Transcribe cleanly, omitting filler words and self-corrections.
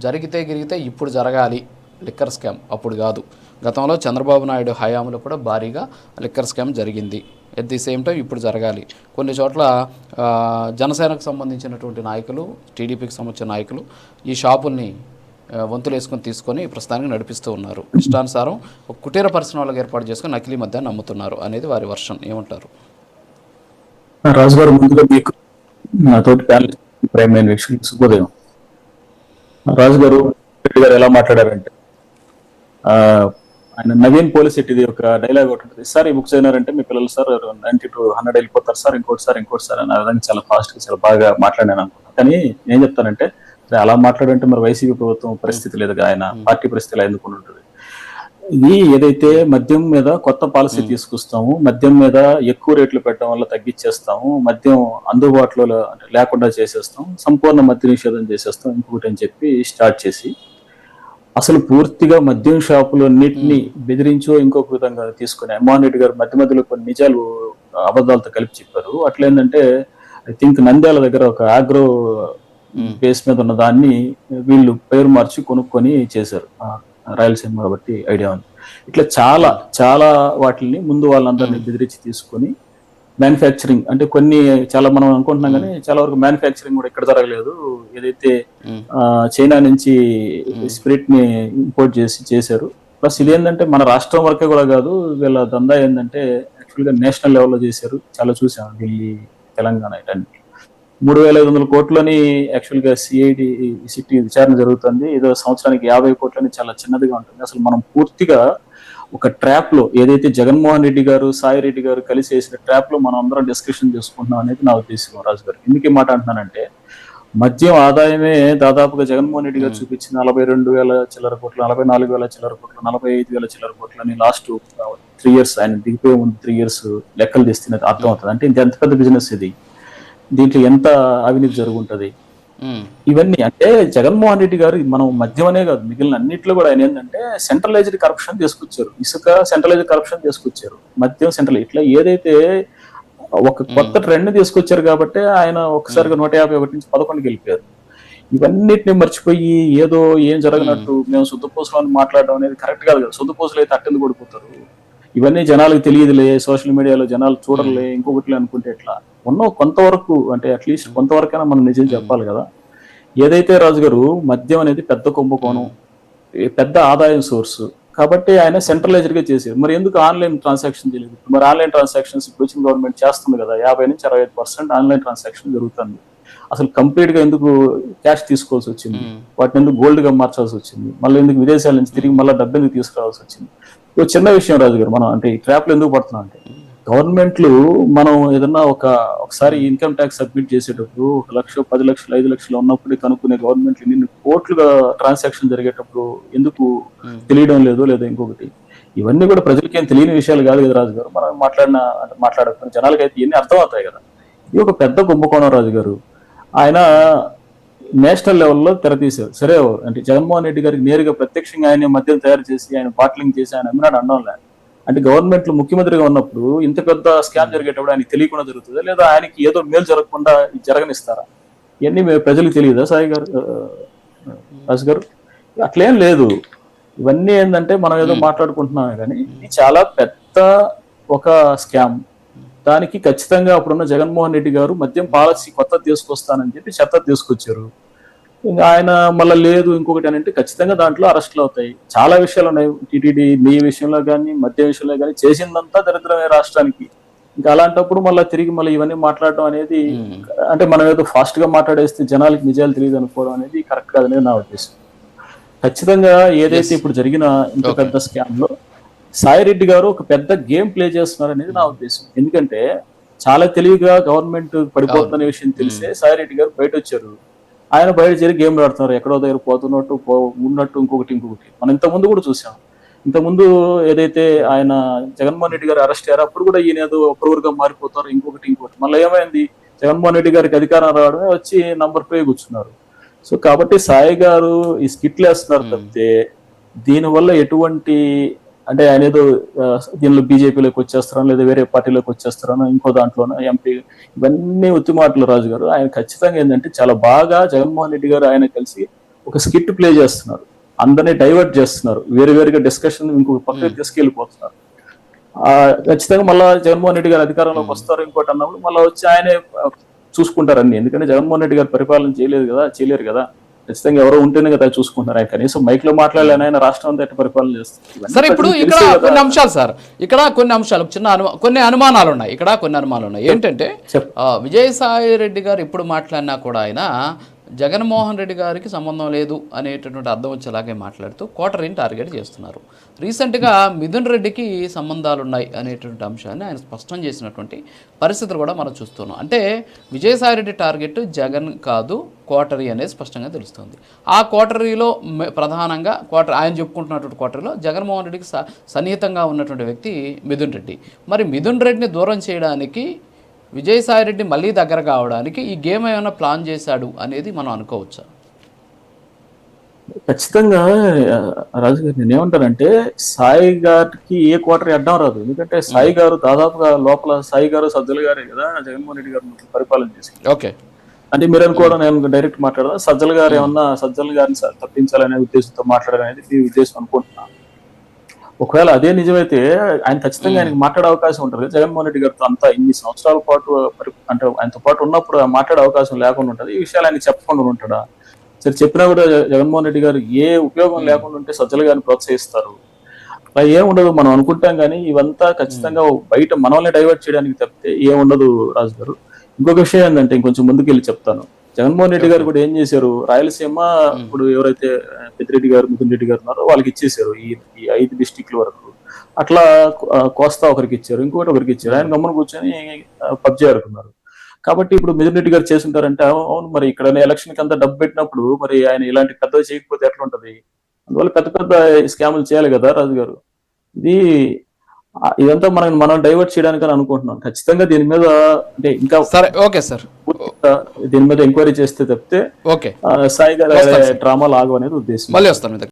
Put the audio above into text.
జరిగితే గిరిగితే ఇప్పుడు జరగాలి లిక్కర్ స్కామ్, అప్పుడు కాదు. గతంలో చంద్రబాబు నాయుడు హయాంలో కూడా భారీగా లిక్కర్ స్కామ్ జరిగింది. ఎట్ ది సేమ్ టైం ఇప్పుడు జరగాలి. కొన్ని చోట్ల జనసేనకు సంబంధించినటువంటి నాయకులు, టీడీపీకి సంబంధించిన నాయకులు ఈ షాపుల్ని వంతులు వేసుకొని తీసుకొని ప్రస్తుతానికి నడిపిస్తూ ఉన్నారు. ఇష్టానుసారం ఒక కుటీర పరిశ్రమలకు ఏర్పాటు చేసుకొని నకిలీ మద్యాన్ని అమ్ముతున్నారు అనేది వారి వర్షన్. ఏమంటారు? రాజు గారు, ముందుగా మీకు నాతోటి ప్యానల్ ప్రేమైన వీక్షకులకు శుభోదయం. రాజు గారు ఎలా మాట్లాడారంటే, ఆయన నవీన్ పోలిశెట్టిది ఒక డైలాగ్ ఒకటి ఉంటుంది. సార్ ఈ బుక్ చదివారంటే మీ పిల్లలు సార్ 90 to 100 వెళ్ళిపోతారు సార్, ఇంకోటి సార్ అనే విధంగా చాలా ఫాస్ట్ గా చాలా బాగా మాట్లాడాను అనుకుంటున్నాను. కానీ నేను చెప్తానంటే, అలా మాట్లాడంటే మరి వైసీపీ ప్రభుత్వం పరిస్థితి లేదు, ఆయన పార్టీ పరిస్థితి ఎందుకు ఉంటుంది. ఇది ఏదైతే మద్యం మీద కొత్త పాలసీ తీసుకొస్తాము, మద్యం మీద ఎక్కువ రేట్లు పెట్టడం వల్ల తగ్గించేస్తాము, మద్యం అందుబాటులో లేకుండా చేసేస్తాం, సంపూర్ణ మద్య నిషేధం చేసేస్తాం ఇంకొకటి అని చెప్పి స్టార్ట్ చేసి, అసలు పూర్తిగా మద్యం షాపులు అన్నింటినీ బెదిరించో ఇంకొక విధంగా తీసుకుని మోహన్ రెడ్డి గారు మధ్య మధ్యలో కొన్ని నిజాలు అబద్ధాలతో కలిపి చెప్పారు. అట్లేంటంటే ఐ థింక్ నంద్యాల దగ్గర ఒక ఆగ్రో బేస్ మీద ఉన్న దాన్ని వీళ్ళు పేరు మార్చి కొనుక్కొని చేశారు. రాయలసీమ కాబట్టి ఐడియా ఉంది. ఇట్లా చాలా చాలా వాటిని ముందు వాళ్ళందరినీ బెదిరించి తీసుకొని మ్యానుఫ్యాక్చరింగ్ అంటే కొన్ని చాలా మనం అనుకుంటున్నాం, కానీ చాలా వరకు మ్యానుఫ్యాక్చరింగ్ కూడా ఇక్కడ జరగలేదు. ఏదైతే చైనా నుంచి స్పిరిట్ ని ఇంపోర్ట్ చేశారు. ప్లస్ ఇదేంటంటే మన రాష్ట్రం వరకే కూడా కాదు, వీళ్ళ దందా ఏంటంటే యాక్చువల్ గా నేషనల్ లెవెల్లో చేశారు. చాలా చూసాం, ఢిల్లీ, తెలంగాణ ఇటన్నీ. 3,500 కోట్లని యాక్చువల్ గా సిఐడి సిటీ విచారణ జరుగుతుంది. ఏదో సంవత్సరానికి 50 కోట్లని చాలా చిన్నదిగా ఉంటుంది. అసలు మనం పూర్తిగా ఒక ట్రాప్ లో ఏదైతే జగన్మోహన్ రెడ్డి గారు, సాయి రెడ్డి గారు కలిసి వేసిన ట్రాప్ లో మనం అందరం డిస్కషన్ చేసుకుంటున్నాం అనేది నా ఉద్దేశం. రాజు గారు, ఎందుకు మాట అంటున్నానంటే, మద్యం ఆదాయమే దాదాపుగా జగన్మోహన్ రెడ్డి గారు చూపించిన 42,000 చిల్లర కోట్లు, 44,000 చిల్లర కోట్లు, 45,000 చిల్లర కోట్లు అని లాస్ట్ 3 years ఆయన దిగిపోయే ముందు 3 years లెక్కలు తీస్తున్నది అర్థం అవుతుంది. అంటే ఇంత ఎంత పెద్ద బిజినెస్ ఇది, దీంట్లో ఎంత అవినీతి జరుగుంటది. ఇవన్నీ అంటే జగన్మోహన్ రెడ్డి గారు మనం మద్యం అనే కాదు మిగిలిన అన్నింటిలో కూడా ఆయన ఏంటంటే సెంట్రలైజ్డ్ కరప్షన్ తీసుకొచ్చారు. ఇసుక సెంట్రలైజ్డ్ కరప్షన్ తీసుకొచ్చారు, మద్యం సెంట్రల్, ఇట్లా ఏదైతే ఒక కొత్త ట్రెండ్ తీసుకొచ్చారు కాబట్టి ఆయన ఒకసారిగా 151 నుంచి 11కి వెళ్ళిపోయారు. ఇవన్నిటిని మర్చిపోయి ఏదో ఏం జరగనట్టు మేము శుద్ధపూసలు అని మాట్లాడడం అనేది కరెక్ట్ కాదు కదా. శుద్ధపూసలు అయితే అట్టెందుకు పడిపోతారు, ఇవన్నీ జనాలకు తెలియదులే, సోషల్ మీడియాలో జనాలు చూడలే, ఇంకొకటి అనుకుంటే ఎట్లా. ఉన్న కొంతవరకు అంటే అట్లీస్ట్ కొంతవరకైనా మనం నిజం చెప్పాలి కదా. ఏదైతే రాజు గారు మద్యం అనేది పెద్ద కుంభకోణం, పెద్ద ఆదాయం సోర్స్ కాబట్టి ఆయన సెంట్రలైజ్డ్ గా చేశారు. మరి ఎందుకు ఆన్లైన్ ట్రాన్సాక్షన్ చేయలేదు? మరి ఆన్లైన్ ట్రాన్సాక్షన్స్ ఇప్పుడు వచ్చిన గవర్నమెంట్ చేస్తుంది కదా, 50 నుంచి 65% ఆన్లైన్ ట్రాన్సాక్షన్ జరుగుతుంది. అసలు కంప్లీట్ గా ఎందుకు క్యాష్ తీసుకోవాల్సి వచ్చింది, వాటిని ఎందుకు గోల్డ్ గా మార్చాల్సి వచ్చింది, మళ్ళీ ఎందుకు విదేశాల నుంచి తిరిగి మళ్ళీ డబ్బు ఎందుకు తీసుకురావాల్సి వచ్చింది? ఒక చిన్న విషయం రాజు గారు, మనం అంటే ఈ ట్రాప్ లో ఎందుకు పడుతున్నాం అంటే, గవర్నమెంట్లు మనం ఏదన్నా ఒకసారి ఇన్కమ్ ట్యాక్స్ సబ్మిట్ చేసేటప్పుడు 1 లక్ష, 10 లక్షలు, 5 లక్షలు ఉన్నప్పుడే కనుక్కునే గవర్నమెంట్లు ఇన్ని కోట్లుగా ట్రాన్సాక్షన్ జరిగేటప్పుడు ఎందుకు తెలియడం లేదు? లేదా ఇంకొకటి, ఇవన్నీ కూడా ప్రజలకి ఏం తెలియని విషయాలు కాదు కదా రాజు గారు. మనం మాట్లాడుతున్న జనాలకైతే ఇవన్నీ అర్థం అవుతాయి కదా. ఇది ఒక పెద్ద కుంభకోణం రాజు గారు. ఆయన నేషనల్ లెవెల్లో తెరతీశారు. సరే, అంటే జగన్మోహన్ రెడ్డి గారికి నేరుగా ప్రత్యక్షంగా ఆయన మద్యం తయారు చేసి ఆయన బాట్లింగ్ చేసి ఆయన అమ్మినాడు అనడం లేదు. అంటే గవర్నమెంట్ లో ముఖ్యమంత్రిగా ఉన్నప్పుడు ఇంత పెద్ద స్కామ్ జరిగేటప్పుడు ఆయనకి తెలియకుండా జరుగుతుందా, లేదా ఆయనకి ఏదో మేలు జరగకుండా జరగనిస్తారా? ఇవన్నీ ప్రజలకు తెలియదా సాయి గారు, రాజు గారు? అట్లేం లేదు. ఇవన్నీ ఏంటంటే మనం ఏదో మాట్లాడుకుంటున్నామే కానీ ఇది చాలా పెద్ద ఒక స్కామ్. దానికి ఖచ్చితంగా అప్పుడున్న జగన్మోహన్ రెడ్డి గారు మద్యం పాలసీ కొత్త తీసుకొస్తానని చెప్పి చెత్త తీసుకొచ్చారు. ఇంకా ఆయన మళ్ళీ లేదు ఇంకొకటి అని అంటే ఖచ్చితంగా దాంట్లో అరెస్టులు అవుతాయి. చాలా విషయాలు ఉన్నాయి, టీటీడీ నీ విషయంలో కానీ మద్యం విషయంలో కానీ చేసిందంతా దరిద్రమే రాష్ట్రానికి. ఇంకా అలాంటప్పుడు మళ్ళీ తిరిగి మళ్ళీ ఇవన్నీ మాట్లాడడం అనేది అంటే మనం ఏదో ఫాస్ట్ గా మాట్లాడేస్తే జనాలకి నిజాలు తెలియదు అనుకోవడం అనేది కరెక్ట్ కాదనేది నా ఉద్దేశం. ఖచ్చితంగా ఏదైతే ఇప్పుడు జరిగిన ఇంత పెద్ద స్కామ్ లో సాయి రెడ్డి గారు ఒక పెద్ద గేమ్ ప్లే చేస్తున్నారు అనేది నా ఉద్దేశం. ఎందుకంటే చాలా తెలివిగా గవర్నమెంట్ పడిపోతున్న విషయం తెలిసే సాయి రెడ్డి గారు బయట వచ్చారు. ఆయన బయట చేరి గేమ్ ఆడుతున్నారు, ఎక్కడో దగ్గర పోతున్నట్టు ఉన్నట్టు ఇంకొకటి. మనం ఇంతకుముందు కూడా చూసాం. ఇంతకుముందు ఏదైతే ఆయన జగన్మోహన్ రెడ్డి గారు అరెస్ట్ అయ్యారు అప్పుడు కూడా ఈయన ఏదో అప్రూవర్గా మారిపోతారు, ఇంకొకటి. మళ్ళీ ఏమైంది, జగన్మోహన్ రెడ్డి గారికి అధికారం రావడమే వచ్చి నంబర్ 2 కూర్చున్నారు. సో కాబట్టి సాయి గారు ఈ స్కిట్లు వేస్తున్నారు తప్పితే దీనివల్ల ఎటువంటి అంటే ఆయన ఏదో దీనిలో బీజేపీలోకి వచ్చేస్తారని లేదా వేరే పార్టీలోకి వచ్చేస్తారనో ఇంకో దాంట్లోనో ఎంపీ, ఇవన్నీ ఉత్తి మాటలు రాజు గారు. ఆయన ఖచ్చితంగా ఏంటంటే చాలా బాగా జగన్మోహన్ రెడ్డి గారు ఆయన కలిసి ఒక స్కిట్ ప్లే చేస్తున్నారు, అందరినీ డైవర్ట్ చేస్తున్నారు, వేరు వేరుగా డిస్కషన్ ఇంకొక పక్కకి తీసుకెళ్లిపోతున్నారు. ఖచ్చితంగా మళ్ళా జగన్మోహన్ రెడ్డి గారు అధికారంలోకి వస్తారు ఇంకోటి అన్నప్పుడు మళ్ళీ వచ్చి ఆయనే చూసుకుంటారు అన్ని. ఎందుకంటే జగన్మోహన్ రెడ్డి గారు పరిపాలన చేయలేరు కదా, ఖచ్చితంగా ఎవరో ఉంటేనే కదా చూసుకుంటారు. ఆయన కనీసం మైక్ లో మాట్లాడలేని ఆయన రాష్ట్రం అంతా ఎట్లా పరిపాలన చేస్తారు. సరే, ఇప్పుడు ఇక్కడ కొన్ని అంశాలు సార్, ఇక్కడ కొన్ని అంశాలు కొన్ని అనుమానాలు ఉన్నాయి. ఇక్కడ కొన్ని అనుమానాలు ఉన్నాయి. ఏంటంటే విజయసాయి రెడ్డి గారు ఎప్పుడు మాట్లాడినా కూడా ఆయన జగన్మోహన్ రెడ్డి గారికి సంబంధం లేదు అనేటటువంటి అర్థం వచ్చేలాగే మాట్లాడుతూ కోటరీని టార్గెట్ చేస్తున్నారు. రీసెంట్గా మిథున్ రెడ్డికి సంబంధాలు ఉన్నాయి అనేటువంటి అంశాన్ని ఆయన స్పష్టం చేసినటువంటి పరిస్థితులు కూడా మనం చూస్తున్నాం. అంటే విజయసాయి రెడ్డి టార్గెట్ జగన్ కాదు, కోటరీ అనేది స్పష్టంగా తెలుస్తుంది. ఆ కోటరీలో ప్రధానంగా ఆయన చెప్పుకుంటున్నటువంటి కోటరీలో జగన్మోహన్ రెడ్డికి సన్నిహితంగా ఉన్నటువంటి వ్యక్తి మిథున్ రెడ్డి. మరి మిథున్ రెడ్డిని దూరం చేయడానికి విజయసాయి రెడ్డి మళ్ళీ దగ్గర కావడానికి ఈ గేమ్ ఏమైనా ప్లాన్ చేశాడు అనేది మనం అనుకోవచ్చా? ఖచ్చితంగా రాజు గారు, నేనేమంటానంటే సాయి గారికి ఏ కోటరీ అడ్డం రాదు. ఎందుకంటే సాయి గారు దాదాపుగా లోపల సాయి గారు సజ్జల గారే కదా జగన్మోహన్ రెడ్డి గారు పరిపాలన చేసి. ఓకే, అంటే మీరు అనుకోవడం నేను డైరెక్ట్ మాట్లాడదా, సజ్జల గారు ఏమన్నా సజ్జల గారిని తప్పించాలనే ఉద్దేశంతో మాట్లాడాలనేది మీ ఉద్దేశం అనుకుంటున్నాను. ఒకవేళ అదే నిజమైతే ఆయన ఖచ్చితంగా ఆయనకి మాట్లాడే అవకాశం ఉంటుంది. జగన్మోహన్ రెడ్డి గారితో అంతా ఇన్ని సంవత్సరాల పాటు అంటే ఆయనతో పాటు ఉన్నప్పుడు మాట్లాడే అవకాశం లేకుండా ఉంటుంది. ఈ విషయాలు ఆయన చెప్పకుండా ఉంటాడా? సరే, చెప్పినా కూడా జగన్మోహన్ రెడ్డి గారు ఏ ఉపయోగం లేకుండా ఉంటే సజ్జల గారిని ప్రోత్సహిస్తారు? అలా ఏముండదు మనం అనుకుంటాం, కానీ ఇవంతా ఖచ్చితంగా బయట మనల్ని డైవర్ట్ చేయడానికి తప్పితే ఏముండదు రాజు గారు. ఇంకొక విషయం ఏంటంటే ఇంకొంచెం ముందుకెళ్ళి చెప్తాను. జగన్మోహన్ రెడ్డి గారు కూడా ఏం చేశారు, రాయలసీమ ఇప్పుడు ఎవరైతే పెద్దిరెడ్డి గారు మిథున్ రెడ్డి గారు ఉన్నారో వాళ్ళకి ఇచ్చేసారు ఈ 5 డిస్టిక్ల వరకు. అట్లా కోస్తా ఒకరికి ఇచ్చారు, ఇంకొకటి ఒకరికి ఇచ్చారు. ఆయన గమ్మున కూర్చొని పబ్జీ ఆడుతున్నారు. కాబట్టి ఇప్పుడు మిథున్ రెడ్డి గారు చేస్తుంటారంటే అవును, మరి ఇక్కడ ఎలక్షన్ కి అంతా డబ్బు పెట్టినప్పుడు మరి ఆయన ఇలాంటి పెద్దవి చేయకపోతే ఎట్లా ఉంటది? అందువల్ల పెద్ద పెద్ద స్కాములు చేయాలి కదా రాజు గారు. ఇదంతా మనం డైవర్ట్ చేయడానికి అని అనుకుంటున్నాం. ఖచ్చితంగా దీని మీద అంటే ఇంకా సరే, ఓకే సార్, దీని మీద ఎంక్వైరీ చేస్తే తప్పితే ఓకే సాయి గారు డ్రామాలు ఆగు అనేది ఉద్దేశం. మళ్ళీ వస్తాను.